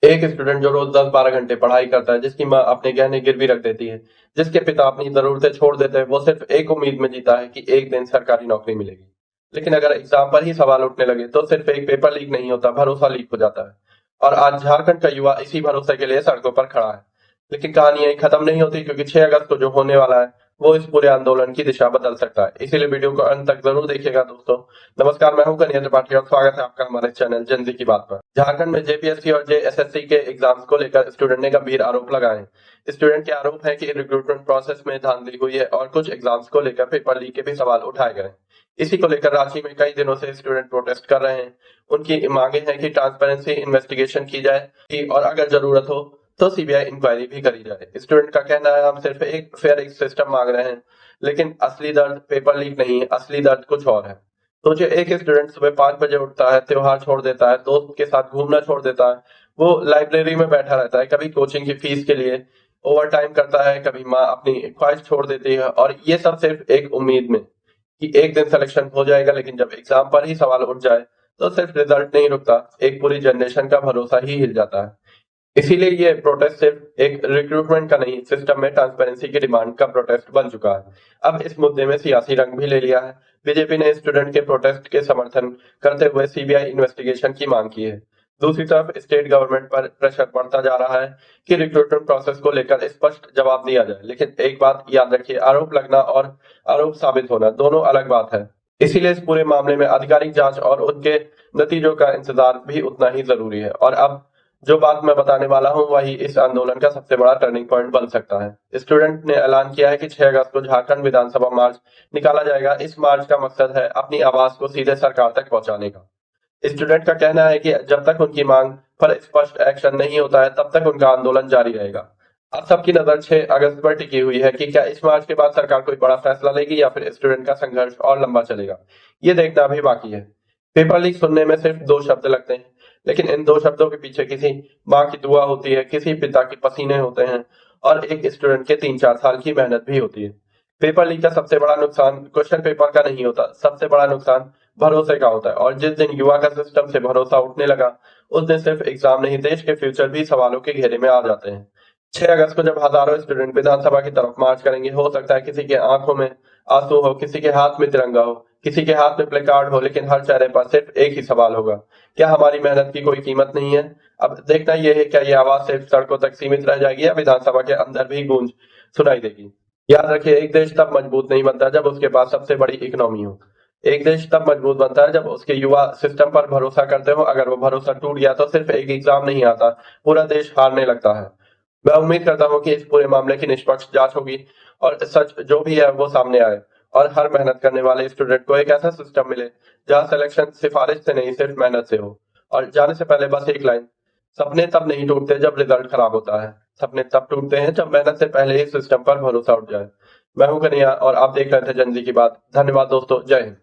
एक स्टूडेंट जो रोज 10-12 घंटे पढ़ाई करता है, जिसकी माँ अपने गहने गिरवी रख देती है, जिसके पिता अपनी जरूरतें छोड़ देते हैं, वो सिर्फ एक उम्मीद में जीता है कि एक दिन सरकारी नौकरी मिलेगी। लेकिन अगर एग्जाम पर ही सवाल उठने लगे तो सिर्फ एक पेपर लीक नहीं होता, भरोसा लीक हो जाता है। और आज झारखंड का युवा इसी भरोसे के लिए सड़कों पर खड़ा है। लेकिन कहानी यही खत्म नहीं होती, क्योंकि 6 अगस्त को जो होने वाला है वो इस पूरे आंदोलन की दिशा बदल सकता है। इसीलिए वीडियो को अंत तक जरूर देखिएगा दोस्तों। नमस्कार, मैं हूं कन्हैया त्रिपाठी और स्वागत है आपका हमारे चैनल जनजी की बात पर। झारखंड में जेपीएससी और जेएसएससी के एग्जाम्स को लेकर स्टूडेंट ने गंभीर आरोप लगाए हैं। स्टूडेंट के आरोप है कि रिक्रूटमेंट प्रोसेस में धांधली हुई है और कुछ एग्जाम्स को लेकर पेपर लीक के भी सवाल उठाए गए। इसी को लेकर रांची में कई दिनों से स्टूडेंट प्रोटेस्ट कर रहे हैं। उनकी मांगे हैं कि ट्रांसपेरेंसी इन्वेस्टिगेशन की जाए और अगर जरूरत हो तो सीबीआई इंक्वायरी भी करी जाए। स्टूडेंट का कहना है, हम सिर्फ एक फेयर सिस्टम मांग रहे हैं, लेकिन असली दर्द पेपर लीक नहीं है, असली दर्द कुछ और है। तो जो एक स्टूडेंट सुबह 5 बजे उठता है, त्योहार छोड़ देता है, दोस्त के साथ घूमना छोड़ देता है, वो लाइब्रेरी में बैठा रहता है, कभी कोचिंग की फीस के लिए ओवर टाइम करता है, कभी माँ अपनी ख्वाहिश छोड़ देती है, और ये सब सिर्फ एक उम्मीद में कि एक दिन सिलेक्शन हो जाएगा। लेकिन जब एग्जाम पर ही सवाल उठ जाए तो सिर्फ रिजल्ट नहीं रुकता, एक पूरी जनरेशन का भरोसा ही हिल जाता है। इसीलिए ये प्रोटेस्ट सिर्फ एक रिक्रूटमेंट का नहीं, सिस्टम में ट्रांसपेरेंसी की डिमांड का प्रोटेस्ट बन चुका है। अब इस मुद्दे में सियासी रंग भी ले लिया है। बीजेपी ने स्टूडेंट के प्रोटेस्ट के समर्थन करते हुए सीबीआई इन्वेस्टिगेशन की मांग की है। दूसरी तरफ स्टेट गवर्नमेंट पर प्रेशर बढ़ता जा रहा है कि रिक्रूटमेंट प्रोसेस को लेकर स्पष्ट जवाब दिया जाए। लेकिन एक बात याद रखिए, आरोप लगना और आरोप साबित होना दोनों अलग बात है। इसीलिए इस पूरे मामले में आधिकारिक जांच और उनके नतीजों का इंतजार भी उतना ही जरूरी है। और अब जो बात मैं बताने वाला हूं वही इस आंदोलन का सबसे बड़ा टर्निंग पॉइंट बन सकता है। स्टूडेंट ने ऐलान किया है कि 6 अगस्त को झारखंड विधानसभा मार्च निकाला जाएगा। इस मार्च का मकसद है अपनी आवाज को सीधे सरकार तक पहुंचाने का। स्टूडेंट का कहना है कि जब तक उनकी मांग पर स्पष्ट एक्शन नहीं होता है, तब तक उनका आंदोलन जारी रहेगा। अब सबकी नजर 6 अगस्त पर टिकी हुई है कि क्या इस मार्च के बाद सरकार कोई बड़ा फैसला लेगी या फिर स्टूडेंट का संघर्ष और लंबा चलेगा। ये देखना भी बाकी है। पेपर लीक सुनने में सिर्फ 2 शब्द लगते हैं, लेकिन इन 2 शब्दों के पीछे किसी माँ की दुआ होती है, किसी पिता के पसीने होते हैं, और एक स्टूडेंट के 3-4 साल की मेहनत भी होती है। पेपर लीक का सबसे बड़ा नुकसान क्वेश्चन पेपर का नहीं होता, सबसे बड़ा नुकसान भरोसे का होता है। और जिस दिन युवा का सिस्टम से भरोसा उठने लगा, उस दिन सिर्फ एग्जाम नहीं, देश के फ्यूचर भी सवालों के घेरे में आ जाते हैं। 6 अगस्त को जब हजारों स्टूडेंट विधानसभा की तरफ मार्च करेंगे, हो सकता है किसी के आंखों में आंसू हो, किसी के हाथ में तिरंगा हो, किसी के हाथ में प्ले कार्ड हो, लेकिन हर चेहरे पर सिर्फ एक ही सवाल होगा, क्या हमारी मेहनत की कोई कीमत नहीं है। अब देखना यह है, क्या ये आवाज सिर्फ सड़कों तक सीमित रह जाएगी या विधानसभा के अंदर भी गूंज सुनाई देगी। याद रखिए, एक देश तब मजबूत नहीं बनता जब उसके पास सबसे बड़ी इकोनॉमी हो। एक देश तब मजबूत बनता है जब उसके युवा सिस्टम पर भरोसा करते हो। अगर वो भरोसा टूट गया तो सिर्फ एक एग्जाम नहीं आता, पूरा देश हारने लगता है। मैं उम्मीद करता हूँ कि इस पूरे मामले की निष्पक्ष जांच होगी और सच जो भी है वो सामने आए, और हर मेहनत करने वाले स्टूडेंट को एक ऐसा सिस्टम मिले जहां सिलेक्शन सिफारिश से नहीं, सिर्फ मेहनत से हो। और जाने से पहले बस एक लाइन, सपने तब नहीं टूटते जब रिजल्ट खराब होता है, सपने तब टूटते हैं जब मेहनत से पहले ही सिस्टम पर भरोसा उठ जाए। मैं हूं कन्हैया और आप देख रहे थे जनजी की बात। धन्यवाद दोस्तों, जय हिंद।